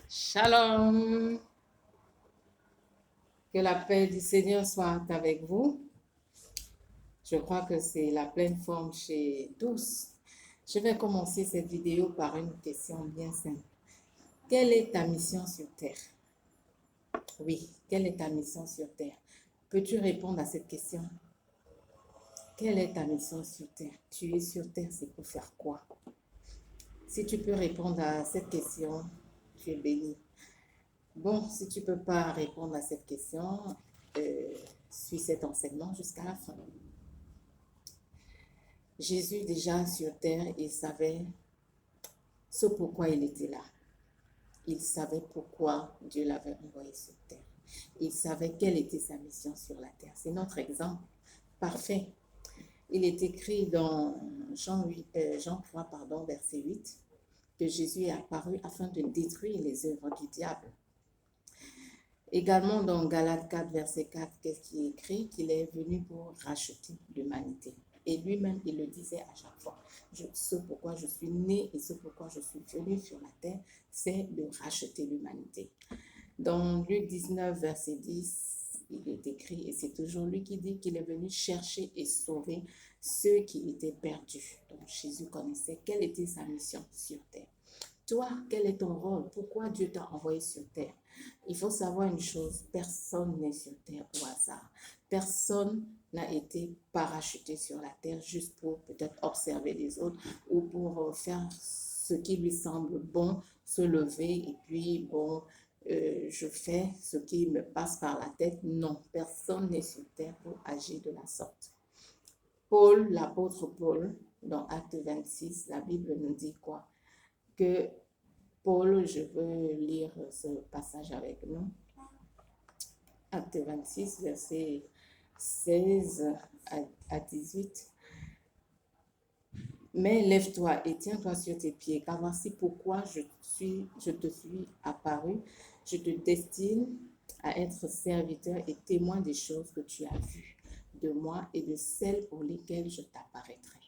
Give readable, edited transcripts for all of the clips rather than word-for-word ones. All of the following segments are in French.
Shalom, que la paix du Seigneur soit avec vous. Je crois que c'est la pleine forme chez tous. Je vais commencer cette vidéo par une question bien simple. Quelle est ta mission sur Terre? Oui, quelle est ta mission sur Terre? Peux-tu répondre à cette question? Quelle est ta mission sur Terre? Tu es sur Terre, c'est pour faire quoi? Si tu peux répondre à cette question, tu es béni. Bon, si tu ne peux pas répondre à cette question, euh, suis cet enseignement jusqu'à la fin. Jésus, déjà sur terre, il savait ce pourquoi il était là. Il savait pourquoi Dieu l'avait envoyé sur terre. Il savait quelle était sa mission sur la terre. C'est notre exemple parfait. Il est écrit dans Jean 3, verset 8, que Jésus est apparu afin de détruire les œuvres du diable. Également dans Galates 4, verset 4, qu'est-ce qui est écrit? Qu'il est venu pour racheter l'humanité. Et lui-même, il le disait à chaque fois. Ce pourquoi je suis né et ce pourquoi je suis venu sur la terre, c'est de racheter l'humanité. Dans Luc 19, verset 10, il est écrit, et c'est toujours lui qui dit qu'il est venu chercher et sauver ceux qui étaient perdus. Donc Jésus connaissait quelle était sa mission sur terre. Toi, quel est ton rôle? Pourquoi Dieu t'a envoyé sur terre? Il faut savoir une chose, personne n'est sur terre au hasard. Personne n'a été parachuté sur la terre juste pour peut-être observer les autres ou pour faire ce qui lui semble bon, se lever et puis, bon, je fais ce qui me passe par la tête. Non, personne n'est sur terre pour agir de la sorte. Paul, l'apôtre Paul, dans Acte 26, la Bible nous dit quoi? Que Paul, je veux lire ce passage avec nous. Acte 26, verset 16 à 18. Mais lève-toi et tiens-toi sur tes pieds, car voici pourquoi je te suis apparu. Je te destine à être serviteur et témoin des choses que tu as vues de moi et de celles pour lesquelles je t'apparaîtrai.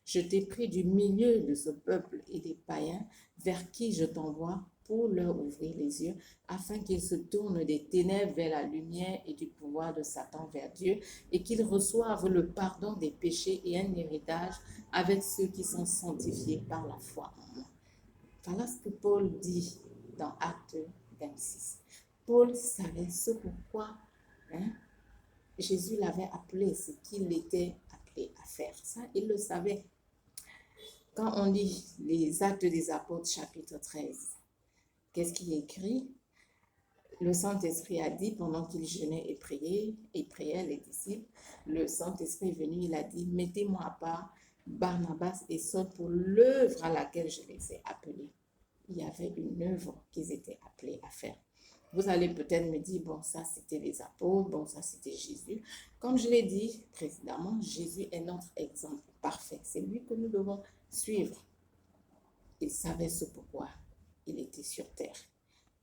Je t'ai pris du milieu de ce peuple et des païens vers qui je t'envoie pour leur ouvrir les yeux, afin qu'ils se tournent des ténèbres vers la lumière et du pouvoir de Satan vers Dieu, et qu'ils reçoivent le pardon des péchés et un héritage avec ceux qui sont sanctifiés par la foi en moi. Voilà ce que Paul dit dans Acte 26. Paul savait ce pourquoi Jésus l'avait appelé, ce qu'il était appelé à faire. Ça, il le savait. Quand on lit les Actes des Apôtres, chapitre 13, qu'est-ce qui est écrit? Le Saint-Esprit a dit, pendant qu'ils jeûnaient et priaient les disciples, le Saint-Esprit est venu, il a dit, mettez-moi à part Barnabas et Saul pour l'œuvre à laquelle je les ai appelés. Il y avait une œuvre qu'ils étaient appelés à faire. Vous allez peut-être me dire, bon, ça c'était les apôtres, bon, ça c'était Jésus. Comme je l'ai dit précédemment, Jésus est notre exemple parfait. C'est lui que nous devons suivre. Il savait ce pourquoi il était sur terre.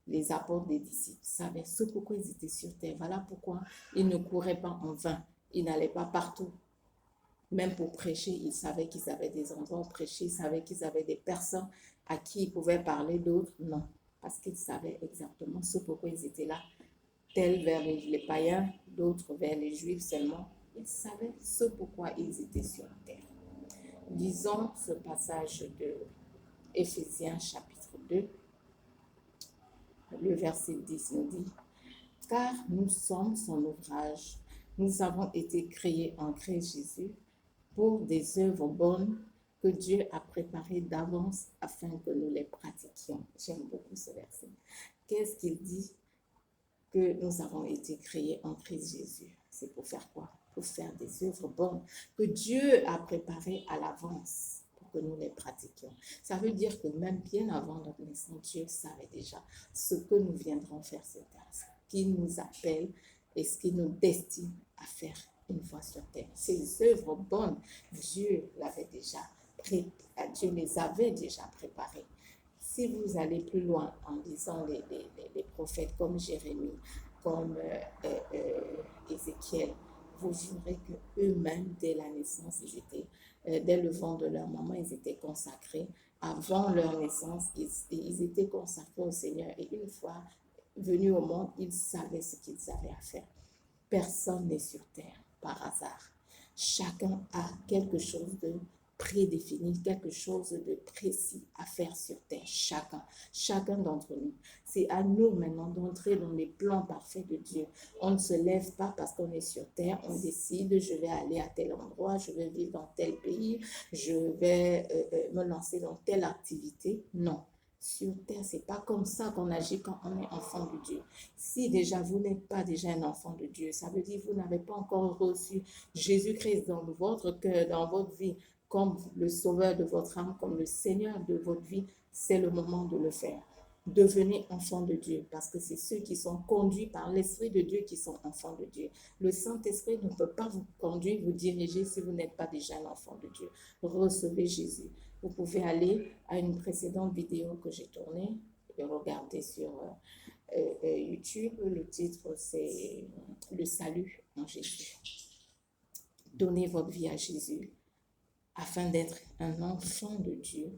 Les apôtres des disciples savaient ce pourquoi ils étaient sur terre. Voilà pourquoi ils ne couraient pas en vain. Ils n'allaient pas partout. Même pour prêcher, ils savaient qu'ils avaient des endroits où prêcher, ils savaient qu'ils avaient des personnes à qui ils pouvaient parler, d'autres non. Parce qu'ils savaient exactement ce pourquoi ils étaient là. Tels vers les païens, d'autres vers les juifs seulement. Ils savaient ce pourquoi ils étaient sur terre. Lisons ce passage de Éphésiens chapitre 2, le verset 10 nous dit, « Car nous sommes son ouvrage, nous avons été créés en Christ Jésus pour des œuvres bonnes que Dieu a préparées d'avance afin que nous les pratiquions. » J'aime beaucoup ce verset. Qu'est-ce qu'il dit? Que nous avons été créés en Christ Jésus. C'est pour faire quoi? Pour faire des œuvres bonnes que Dieu a préparées à l'avance pour que nous les pratiquions. Ça veut dire que même bien avant notre naissance, Dieu savait déjà ce que nous viendrons faire sur terre, ce qu'il nous appelle et ce qu'il nous destine à faire une fois sur terre. Ces œuvres bonnes, Dieu l'avait déjà Dieu les avait déjà préparées. Si vous allez plus loin en lisant les prophètes comme Jérémie, comme Ézéchiel, vous verrez qu'eux-mêmes, dès la naissance, dès le ventre de leur maman, ils étaient consacrés avant leur naissance, ils étaient consacrés au Seigneur. Et une fois venus au monde, ils savaient ce qu'ils avaient à faire. Personne n'est sur terre par hasard. Chacun a quelque chose de prédéfini, quelque chose de précis à faire sur terre. Chacun d'entre nous. C'est à nous maintenant d'entrer dans les plans parfaits de Dieu. On ne se lève pas parce qu'on est sur terre, on décide, je vais aller à tel endroit, je vais vivre dans tel pays, je vais me lancer dans telle activité. Non. Sur terre, c'est pas comme ça qu'on agit quand on est enfant de Dieu. Si déjà vous n'êtes pas déjà un enfant de Dieu, ça veut dire que vous n'avez pas encore reçu Jésus-Christ dans votre cœur, dans votre vie, comme le sauveur de votre âme, comme le Seigneur de votre vie, c'est le moment de le faire. Devenez enfant de Dieu, parce que c'est ceux qui sont conduits par l'Esprit de Dieu qui sont enfants de Dieu. Le Saint-Esprit ne peut pas vous conduire, vous diriger si vous n'êtes pas déjà un enfant de Dieu. Recevez Jésus. Vous pouvez aller à une précédente vidéo que j'ai tournée et regarder sur YouTube. Le titre, c'est Le salut en Jésus. Donnez votre vie à Jésus afin d'être un enfant de Dieu.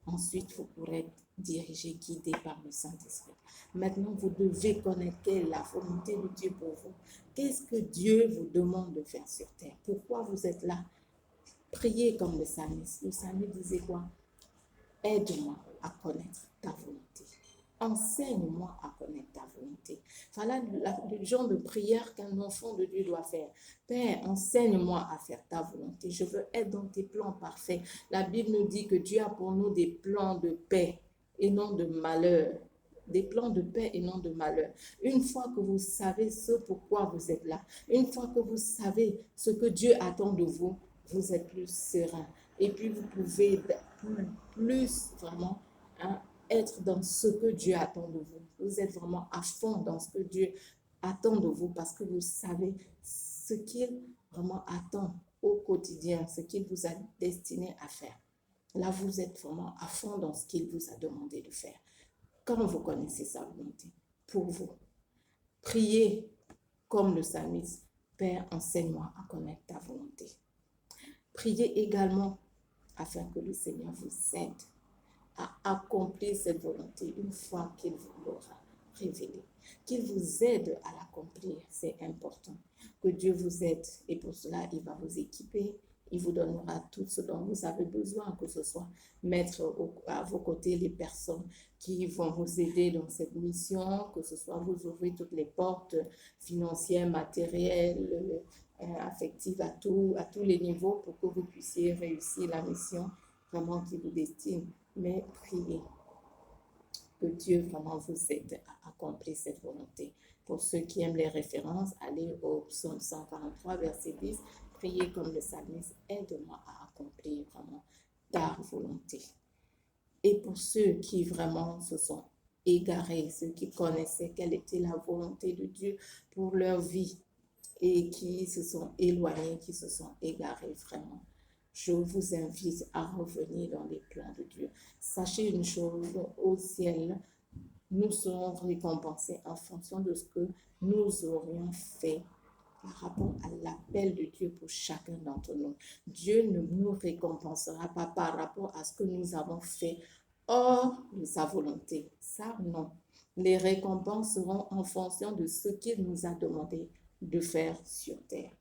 Ensuite, vous pourrez être dirigé, guidé par le Saint-Esprit. Maintenant, vous devez connaître quelle est la volonté de Dieu pour vous. Qu'est-ce que Dieu vous demande de faire sur terre? Pourquoi vous êtes là? Priez comme le psalmiste. Le psalmiste disait quoi? Aide-moi à connaître ta volonté. Enseigne-moi à connaître ta volonté. Voilà le genre de prière qu'un enfant de Dieu doit faire. Père, enseigne-moi à faire ta volonté. Je veux être dans tes plans parfaits. La Bible nous dit que Dieu a pour nous des plans de paix et non de malheur. Des plans de paix et non de malheur. Une fois que vous savez ce pourquoi vous êtes là, une fois que vous savez ce que Dieu attend de vous, vous êtes plus serein. Et puis vous pouvez plus vraiment être dans ce que Dieu attend de vous. Vous êtes vraiment à fond dans ce que Dieu attend de vous parce que vous savez ce qu'il vraiment attend au quotidien, ce qu'il vous a destiné à faire. Là, vous êtes vraiment à fond dans ce qu'il vous a demandé de faire. Quand vous connaissez sa volonté pour vous, priez comme le psalmiste. Père, enseigne-moi à connaître ta volonté. Priez également afin que le Seigneur vous aide à accomplir cette volonté une fois qu'il vous l'aura révélée. Qu'il vous aide à l'accomplir, c'est important. Que Dieu vous aide et pour cela, il va vous équiper. Il vous donnera tout ce dont vous avez besoin, que ce soit mettre à vos côtés les personnes qui vont vous aider dans cette mission, que ce soit vous ouvrir toutes les portes financières, matérielles, affectives à tous les niveaux pour que vous puissiez réussir la mission vraiment qui vous destine. Mais priez que Dieu vraiment vous aide à accomplir cette volonté. Pour ceux qui aiment les références, allez au psaume 143, verset 10. Priez comme le psalmiste, aide-moi à accomplir vraiment ta volonté. Et pour ceux qui vraiment se sont égarés, ceux qui connaissaient quelle était la volonté de Dieu pour leur vie et qui se sont éloignés, qui se sont égarés vraiment, je vous invite à revenir dans les plans de Dieu. Sachez une chose, au ciel, nous serons récompensés en fonction de ce que nous aurions fait par rapport à l'appel de Dieu pour chacun d'entre nous. Dieu ne nous récompensera pas par rapport à ce que nous avons fait hors de sa volonté. Ça, non. Les récompenses seront en fonction de ce qu'il nous a demandé de faire sur terre.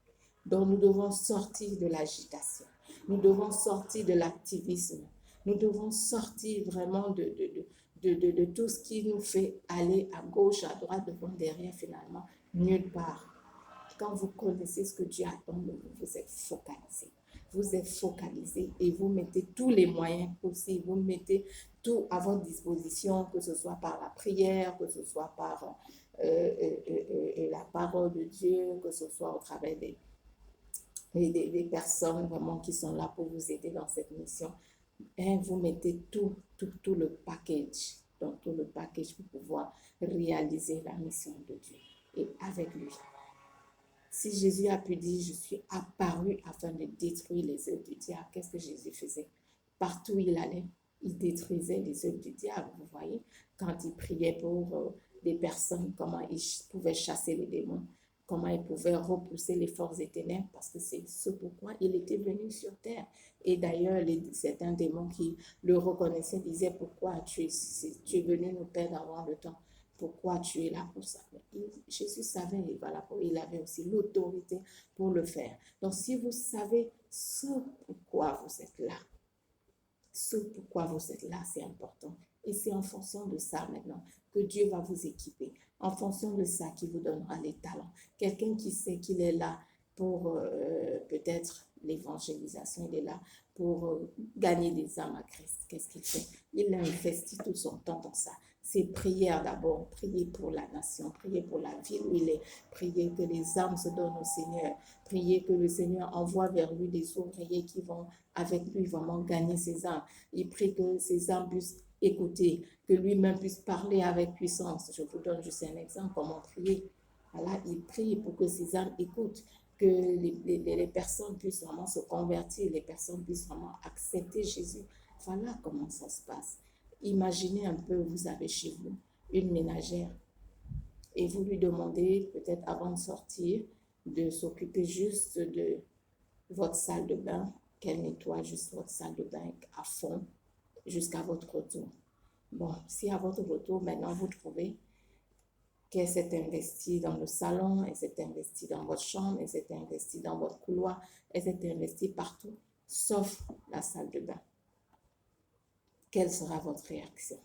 Donc, nous devons sortir de l'agitation. Nous devons sortir de l'activisme. Nous devons sortir vraiment de tout ce qui nous fait aller à gauche, à droite, devant, derrière, finalement, nulle part. Quand vous connaissez ce que Dieu attend de vous, vous êtes focalisé. Vous êtes focalisé et vous mettez tous les moyens possibles. Vous mettez tout à votre disposition, que ce soit par la prière, que ce soit par la parole de Dieu, que ce soit au travers des personnes vraiment qui sont là pour vous aider dans cette mission. Et vous mettez tout le package, donc tout le package pour pouvoir réaliser la mission de Dieu. Et avec lui, si Jésus a pu dire, je suis apparu afin de détruire les œuvres du diable, qu'est-ce que Jésus faisait? Partout où il allait, il détruisait les œuvres du diable, vous voyez, quand il priait pour des personnes, comment il pouvait chasser les démons. comment il pouvait repousser les forces des ténèbres, parce que c'est ce pourquoi il était venu sur terre. Et d'ailleurs, certains démons qui le reconnaissaient disaient, pourquoi tu es venu nous perdre avant le temps? Pourquoi tu es là pour ça? Jésus savait, et voilà, il avait aussi l'autorité pour le faire. Donc, si vous savez ce pourquoi vous êtes là, ce pourquoi vous êtes là, c'est important. Et c'est en fonction de ça maintenant que Dieu va vous équiper. En fonction de ça qu'il vous donnera les talents. Quelqu'un qui sait qu'il est là pour peut-être l'évangélisation, il est là pour gagner des âmes à Christ. Qu'est-ce qu'il fait? Il investit tout son temps dans ça. C'est prière d'abord, prier pour la nation, prier pour la ville où il est, prier que les âmes se donnent au Seigneur, prier que le Seigneur envoie vers lui des ouvriers qui vont avec lui vraiment gagner ses âmes. Il prie que ses âmes puissent écouter, que lui-même puisse parler avec puissance. Je vous donne juste un exemple, comment prier. Voilà, il prie pour que ses âmes écoutent, que les personnes puissent vraiment se convertir, les personnes puissent vraiment accepter Jésus. Voilà comment ça se passe. Imaginez un peu, vous avez chez vous une ménagère et vous lui demandez, peut-être avant de sortir, de s'occuper juste de votre salle de bain, qu'elle nettoie juste votre salle de bain à fond jusqu'à votre retour. Bon, si à votre retour, maintenant, vous trouvez qu'elle s'est investie dans le salon, elle s'est investie dans votre chambre, elle s'est investie dans votre couloir, elle s'est investie partout, sauf la salle de bain. Quelle sera votre réaction?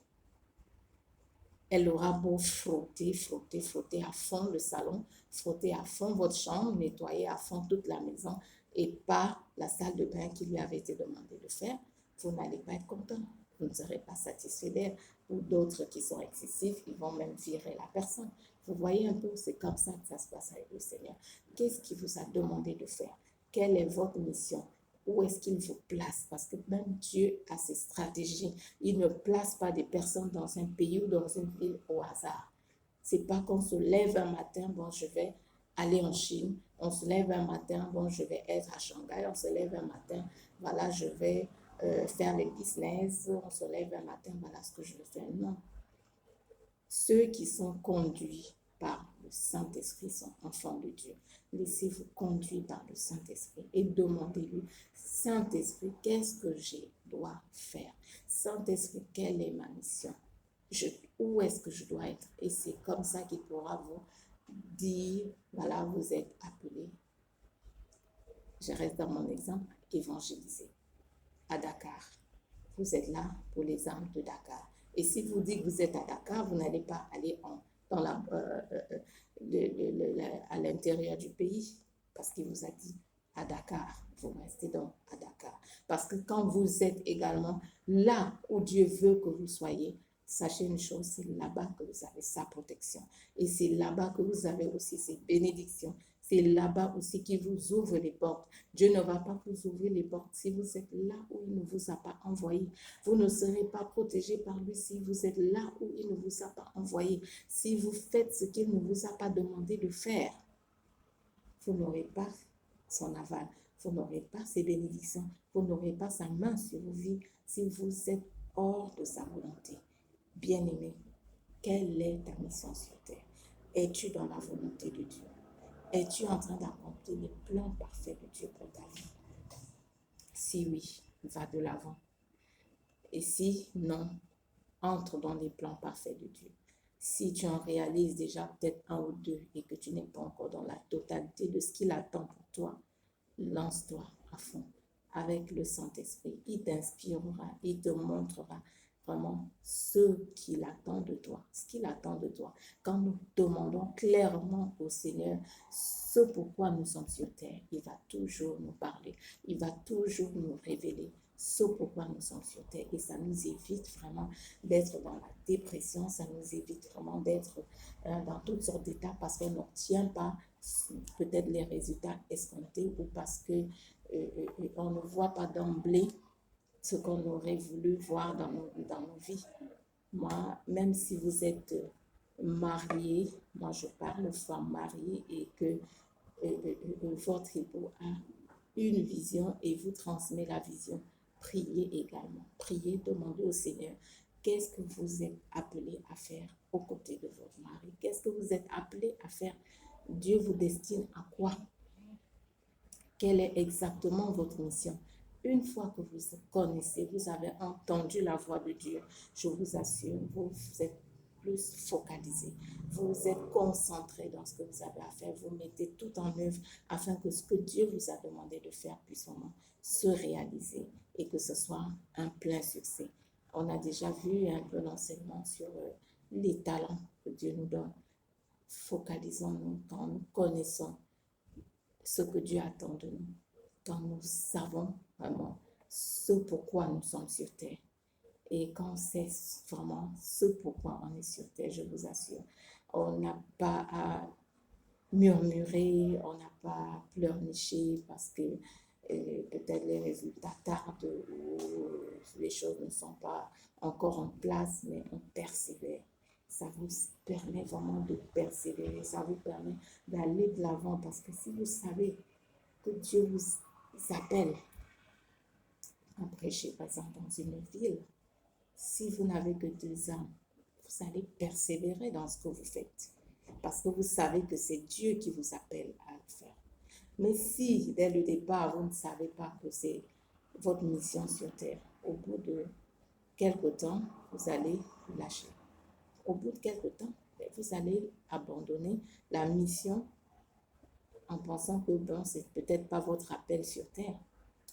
Elle aura beau frotter, frotter, frotter à fond le salon, frotter à fond votre chambre, nettoyer à fond toute la maison et pas la salle de bain qui lui avait été demandé de faire. Vous n'allez pas être content. Vous ne serez pas satisfait d'elle. Ou d'autres qui sont excessifs, ils vont même virer la personne. Vous voyez un peu, c'est comme ça que ça se passe avec le Seigneur. Qu'est-ce qu'il vous a demandé de faire? Quelle est votre mission? Où est-ce qu'il vous place? Parce que même Dieu a ses stratégies. Il ne place pas des personnes dans un pays ou dans une ville au hasard. C'est pas qu'on se lève un matin, bon, je vais aller en Chine. On se lève un matin, bon, je vais être à Shanghai. On se lève un matin, voilà, je vais faire les business. On se lève un matin, voilà ce que je veux faire. Non. Ceux qui sont conduits par le Saint-Esprit sont enfants de Dieu. Laissez-vous conduire par le Saint-Esprit et demandez-lui, Saint-Esprit, qu'est-ce que je dois faire? Saint-Esprit, quelle est ma mission? Où est-ce que je dois être? Et c'est comme ça qu'il pourra vous dire, voilà, vous êtes appelé. Je reste dans mon exemple, évangéliser à Dakar. Vous êtes là pour les âmes de Dakar. Et si vous dites que vous êtes à Dakar, vous n'allez pas aller à l'intérieur du pays parce qu'il vous a dit à Dakar. Vous restez donc à Dakar. Parce que quand vous êtes également là où Dieu veut que vous soyez, sachez une chose, c'est là-bas que vous avez sa protection. Et c'est là-bas que vous avez aussi ses bénédictions. C'est là-bas aussi qu'il vous ouvre les portes. Dieu ne va pas vous ouvrir les portes si vous êtes là où il ne vous a pas envoyé. Vous ne serez pas protégé par lui si vous êtes là où il ne vous a pas envoyé. Si vous faites ce qu'il ne vous a pas demandé de faire, vous n'aurez pas son aval. Vous n'aurez pas ses bénédictions. Vous n'aurez pas sa main sur vos vies si vous êtes hors de sa volonté. Bien-aimé, quelle est ta mission sur terre? Es-tu dans la volonté de Dieu? Es-tu en train d'accomplir les plans parfaits de Dieu pour ta vie? Si oui, va de l'avant. Et si non, entre dans les plans parfaits de Dieu. Si tu en réalises déjà peut-être un ou deux et que tu n'es pas encore dans la totalité de ce qu'il attend pour toi, lance-toi à fond avec le Saint-Esprit. Il t'inspirera, il te montrera vraiment ce qu'il attend de toi, ce qu'il attend de toi. Quand nous demandons clairement au Seigneur ce pourquoi nous sommes sur terre, il va toujours nous parler, il va toujours nous révéler ce pourquoi nous sommes sur terre. Et ça nous évite vraiment d'être dans la dépression, ça nous évite vraiment d'être dans toutes sortes d'états parce qu'on n'obtient pas peut-être les résultats escomptés ou parce que on ne voit pas d'emblée ce qu'on aurait voulu voir dans nos vies. Moi, même si vous êtes marié, moi je parle femme mariée et que votre époux a une vision et vous transmet la vision, priez également. Priez, demandez au Seigneur, qu'est-ce que vous êtes appelé à faire aux côtés de votre mari? Qu'est-ce que vous êtes appelé à faire Dieu vous destine à quoi? Quelle est exactement votre mission? Une fois que vous connaissez, vous avez entendu la voix de Dieu, je vous assure, vous êtes plus focalisé, vous êtes concentré dans ce que vous avez à faire, vous mettez tout en œuvre afin que ce que Dieu vous a demandé de faire puisse vraiment se réaliser et que ce soit un plein succès. On a déjà vu un peu l'enseignement sur les talents que Dieu nous donne. Focalisons-nous quand nous connaissons ce que Dieu attend de nous, quand nous savons vraiment ce pourquoi nous sommes sur terre. Et quand on sait vraiment ce pourquoi on est sur terre, je vous assure, on n'a pas à murmurer, on n'a pas à pleurnicher parce que peut-être les résultats tardent ou les choses ne sont pas encore en place, mais on persévère. Ça vous permet vraiment de persévérer, ça vous permet d'aller de l'avant parce que si vous savez que Dieu vous appelle à prêcher, par exemple, dans une ville, si vous n'avez que 2 ans, vous allez persévérer dans ce que vous faites parce que vous savez que c'est Dieu qui vous appelle à le faire. Mais si, dès le départ, vous ne savez pas que c'est votre mission sur Terre, au bout de quelque temps, vous allez lâcher. Au bout de quelque temps, vous allez abandonner la mission en pensant que bon, c'est peut-être pas votre appel sur Terre.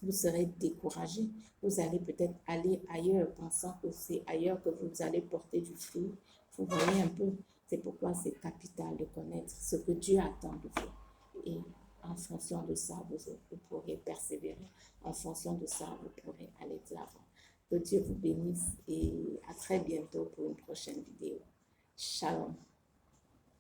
Vous serez découragé. Vous allez peut-être aller ailleurs, pensant que c'est ailleurs que vous allez porter du fruit. Vous voyez un peu. C'est pourquoi c'est capital de connaître ce que Dieu attend de vous. Et en fonction de ça, vous pourrez persévérer. En fonction de ça, vous pourrez aller de l'avant. Que Dieu vous bénisse et à très bientôt pour une prochaine vidéo. Shalom.